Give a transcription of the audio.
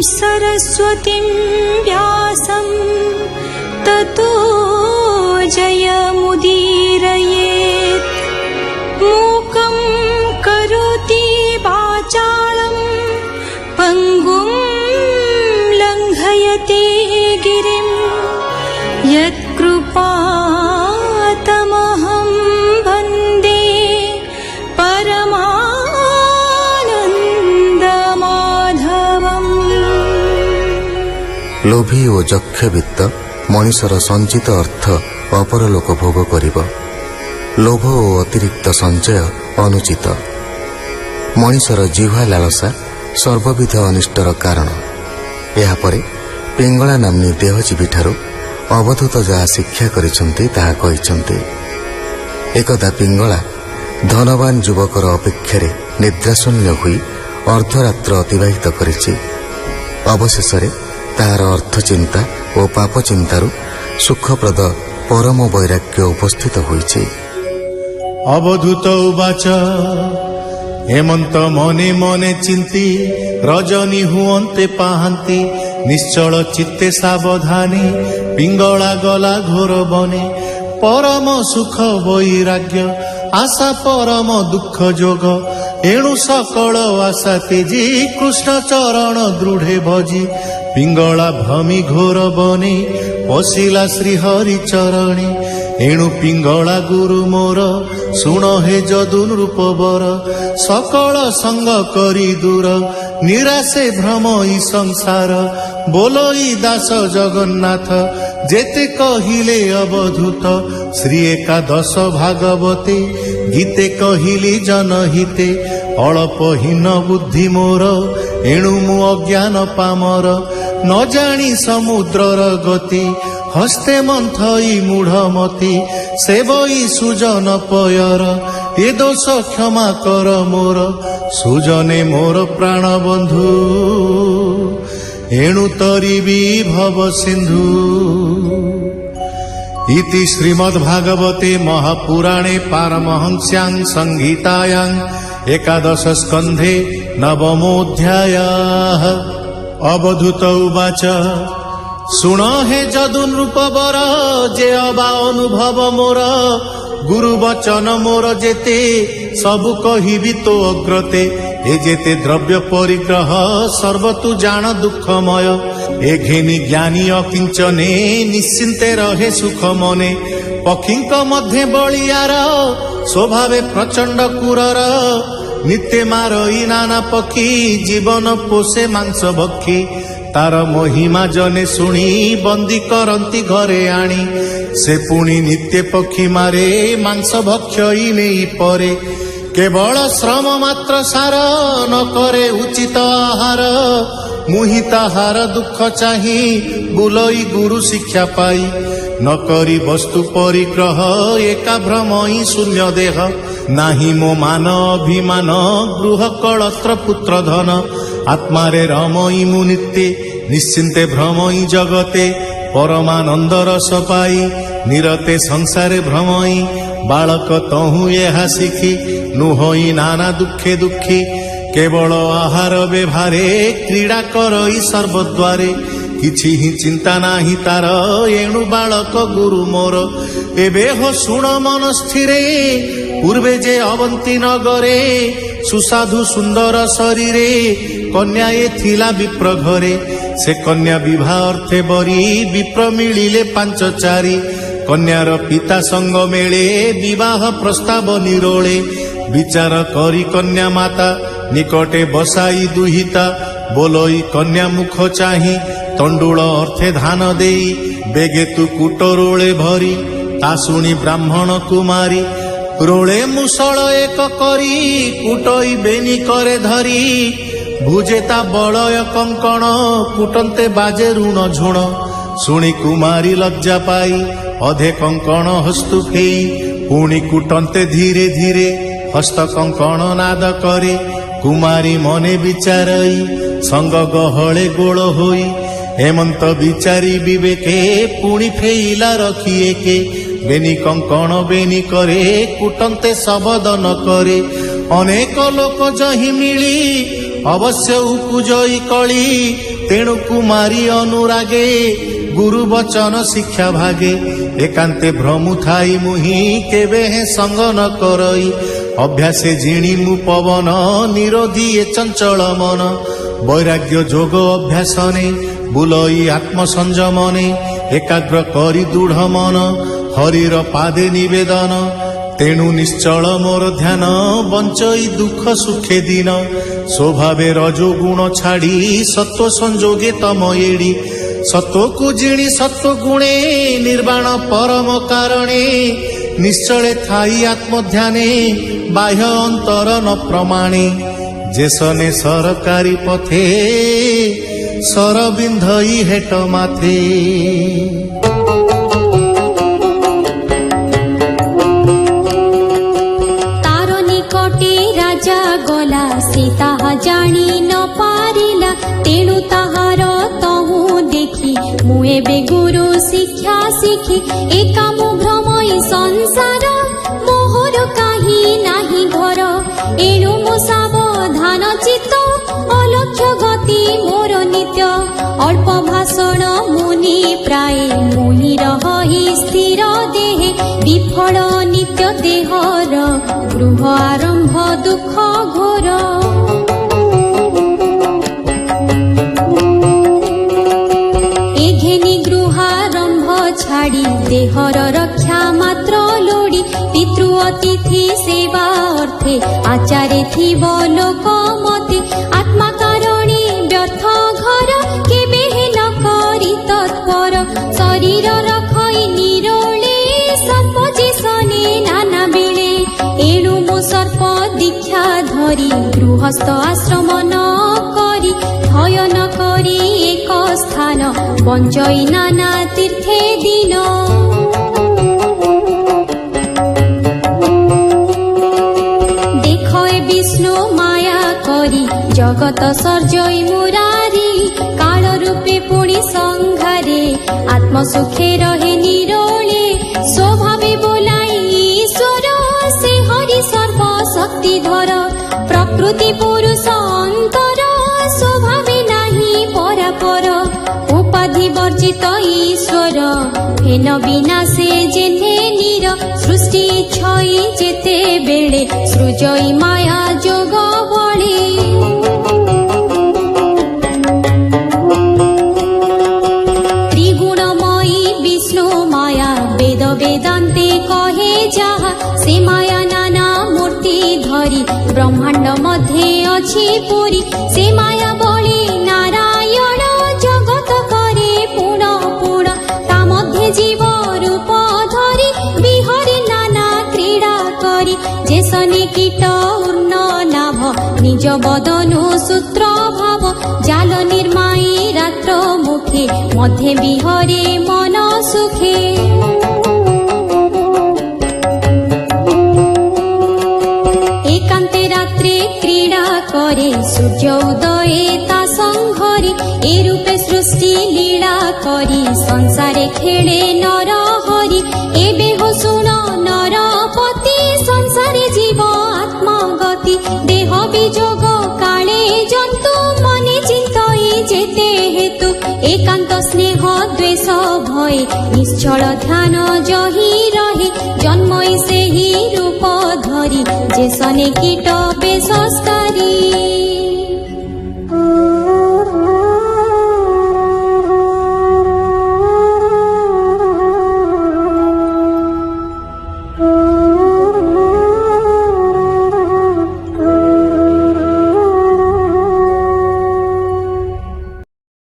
सरस्वतीं व्यासं ततो जयमुदीरयेत्। मूकं करोति वाचालं पङ्गुं लङ्घयते गिरिं यत्कृपातमहं वन्दे परमानन्दमाधवम्। लोभी ओ यक्ष वित्त मनिषर संचित अर्थ अपरलोक भोग करिब। लोभ ओ अतिरिक्त संचय अनुचित। मनिषर जिह्वा लालसा सर्वविध अनिष्टर कारण। यापरे पिंगला नामनी देहजीवी ठारू अवधूत जहा शिक्षा करिसंती ताहा कहिसंती। एकदा पिंगला धनवान युवकर अपेक्षारे निद्राशून्य होई अर्धरात्र अतिबाहित करिछि। अवशेषरे ताहार अर्थ चिंता और पाप चिंतारू सुखप्रद परम वैराग्य उपस्थित होइछि। अवधूत उवाच हेमंत मने मने चिंती रजनी हुअन्ते पाहांती निश्चल चित्ते सावधानी पिंगला गला घोर बने। परम सुख वैराग्य आशा परम दुख जोग एणु सकल आशा तेजी कृष्ण चरण दृढ़े भजी। पिंगला भ्रमी घोर बने पशिला श्री हरि चरणी। एणु पिंगला गुरु मोर सुण हे जदु नृपवर। सकल संग करी दूर निराशे भ्रम ई संसार। बोलोई दास जगन्नाथ जेते कहिले अवधूत। श्री एकादश भागवते गीते कहिली जनहिते। अल्पहीन बुद्धि मोर एणु मु अज्ञान पामर। न जानी समुद्रर गति हस्ते मंथई मूढ़मती। सेवई सुजन पयर ए दोष क्षमा कर मोर। सुजने मोर प्राण बंधु एणु तरिबी भव सिंधु। इति श्रीमद्भागवते महापुराणे पारमहंस्यां संहितायां एकादश स्कंधे नवमोऽध्यायः। अवधूत उवाच सुण हे जदु नृपवर जे अबा अनुभव मोर। गुरु वचन मोर जेते सबु कहिबी तो अग्रते। ए जेते द्रव्य परिग्रह सर्व तु जान दुःखमय। ए घेनी ज्ञानी अकिंचने निश्चिन्ते रहे सुख मने। पक्षींक मध्य बलियार स्वभावे प्रचंड कुरर। नित्य मारई नाना पक्षी जीवन पोषे मांस भक्षी। तार महिमा जने शुणी बंदी करती घरे आनी। से पुणी नित्य पक्षी मारे मांस भक्षई नहीं परे। केवल श्रम मात्र सार न करे उचित आहार। मुहिताहार दुख चाही बुलई गुरु शिक्षा पाई। न करी वस्तु परिग्रह एका भ्रमई शून्य देह। नाही मो मान अभिमान गृह कलत्र पुत्र धन। आत्मारे रमई मु नित्य निश्चिन्ते भ्रमई जगते। परमानंद रस पाई निरते संसारे भ्रमई। बालक तहु एहा शिखी नुहई नाना दुखे दुखी। केवल आहार व्यवहारे क्रीड़ा करई सर्वद्वारे। किछि ही चिंता नाही तार एणु बालक गुरु मोर। एबे हो शुण मन स्थिरे पूर्वे जे अवंती नगरे। सुसाधु सुंदर शरीरे कन्या ए थिला विप्र घरे। से कन्या विवाह अर्थे बरी विप्र मिलिले पांच चारी। कन्यार पिता संग मेले विवाह प्रस्ताव निरोले। विचार करी कन्या माता निकटे बसाई दुहिता। बोलोई कन्या मुख चाही तंडुल अर्थे धान देई। बेगे तु कूट रोले भरी ता शुणी ब्राह्मण कुमारी। रोले मुसळ एक करी कुटई बेनी करे धरी। भुजे ता बलय कंकण कुटन्ते बाजे ऋण झुण। शुणी कुमारी लज्जा पाई अधे कंकण हस्तु फेई। पुणी कुटन्ते धीरे धीरे हस्त कंकण नाद करे। कुमारी मने विचारई संग गहळे गोळ होई। हेमंत विचारी विवेके पुणी फेईला रखिए के। बेनी कंकण बेनी करे कुटन्ते शबद न करे। अनेक लोक जही मिली अवश्य उपजई कली। ତେଣୁ କୁମାରୀ ଅନୁରାଗେ ଗୁରୁ ବଚନ ଶିକ୍ଷା ଭାଗେ ଏକାନ୍ତେ ଭ୍ରମୁ ଥାଇ ମୁହିଁ କେବେ ହେ ସଙ୍ଗ ନ କରଇ ଅଭ୍ୟାସେ ଜିଣି ମୁଁ ପବନ ନିରୋଧୀ ଏ ଚଞ୍ଚଳ ମନ ବୈରାଗ୍ୟ ଯୋଗ ଅଭ୍ୟାସନେ ବୁଲଇ ଆତ୍ମ ସଂଯମନେ ଏକାଗ୍ର କରି ଦୃଢ଼ ମନ ହରିର ପାଦେ ନିବେଦନ ତେଣୁ ନିଶ୍ଚଳ ମୋର ଧ୍ୟାନ ବଞ୍ଚଇ ଦୁଃଖ ସୁଖେ ଦିନ ସ୍ୱଭାବେ ରଜୋଗୁଣ ଛାଡ଼ି ସତ୍ୱ ସଂଯୋଗେ ତମ ଏଡ଼ି ସତ୍ୱକୁ ଜିଣି ସତ୍ୱ ଗୁଣେ ନିର୍ବାଣ ପରମ କାରଣେ ନିଶ୍ଚଳେ ଥାଇ ଆତ୍ମଧ୍ୟାନେ ବାହ୍ୟ ଅନ୍ତର ନ ପ୍ରମାଣେ ଯେସନେ ସରକାରୀ ପଥେ ସରବିନ୍ଧଇ ହେଟ ମାଥେ। ତାର ନିକଟେ ରାଜା ଗଲା ସେ ତାହା ଜାଣି ନ ପାରିଲା ତେଣୁ ତାହାର ତହୁଁ ଦେଖି ମୁଁ ଏବେ ଗୁରୁ ଶିକ୍ଷା ଶିଖି ଏକା ମୁଁ ଭ୍ରମଇ ସଂସାର ମୋହର କାହିଁ ନାହିଁ ଘର ଏଣୁ ମୁଁ ସାବଧାନ ଚିତ୍ତ ଅଲକ୍ଷ୍ୟ ଗତି ମୋର ନିତ୍ୟ ଅଳ୍ପ ଭାଷଣ ମୁନି ପ୍ରାୟ ମୁହିଁ ରହି ସ୍ଥିର ଦେହେ ବିଫଳ ନିତ୍ୟ ଦେହର ଗୃହ ଆରମ୍ଭ ଦୁଃଖ ଘୋର ଏଘେନି ଗୃହାରମ୍ଭ ଛାଡ଼ି ଦେହର ରକ୍ଷା ମାତ୍ର ଲୋଡ଼ି ପିତୃ ଅତିଥି ସେବା ଅର୍ଥେ ଆଚାରେ ଥିବ ଲୋକ ମତେ ଆତ୍ମା କାରଣେ ବ୍ୟର୍ଥ ଘର କେବେ ନ କରି ତତ୍ପର ଶରୀର ରଖଇ ନିରୋଳେ ସର୍ପ ଯେସନେ ନାନା ବେଳେ ଏଣୁ ମୁଁ ସର୍ପ ଦୀକ୍ଷା ଧରି ଗୃହସ୍ଥ ଆଶ୍ରମ ନ କରି ଭୟ ନ କରି ଏକ ସ୍ଥାନ ବଞ୍ଚଇ ନାନା ତୀର୍ଥେ ଦିନ বিষ্ণু মায়া করি জগত সর্জই মুরারি কাল রূপে পুনি সংঘারে আত্মসুখে রহে নিরোলে স্বভাবে বোলাই ঈশ্বর সে হরি সর্ব শক্তিধর প্রকৃতি পুরুষ অন্তর স্বভাবে নাহি পরাপর উপাধি বর্জিত ঈশ্বর হেন বিনাশে যেনে নির সৃষ্টি ছই যেতে বেড়ে সৃজই মায়া যোগ বলে ত্রিগুণময়ী বিষ্ণু মায়া বেদ বেদান্তে কহে যাহা সে মায়া নানা মূর্তি ধরি ব্রহ্মাণ্ড মধ্যে অছি পুরী সে মায়া বলে নারায়ণ জগত করে পুণ পুণ তা মধ্যে জীব রূপ ধরি বিহরে নানা ক্রীড়া করি যেসনে কীট উর্ণ নাভ নিজ বদনু সূত্র ভাব জাল নির্মাই রাত্র মুখে মধ্যে বিহরে মন সুখে একান্তে রাত্রে ক্রীড়া করে সূর্য উদয়ে তা সংঘরে এ রূপে সৃষ্টি লীলা করি সংসারে খেলে নর হরি এবে হো শুণ নরপতি সংসারে জীব আত্মগতি দেহ বিযোগ কালে জন্তু মনে চিন্তই যেতে হেতু একান্ত স্নেহ দ্বেষ ভয়ে নিশ্চল ধ্যান জহি রহে জন্মই ସେହି ରୂପ ଧରି ଯେସନେ କୀଟ ବେଶସ୍କାରୀ।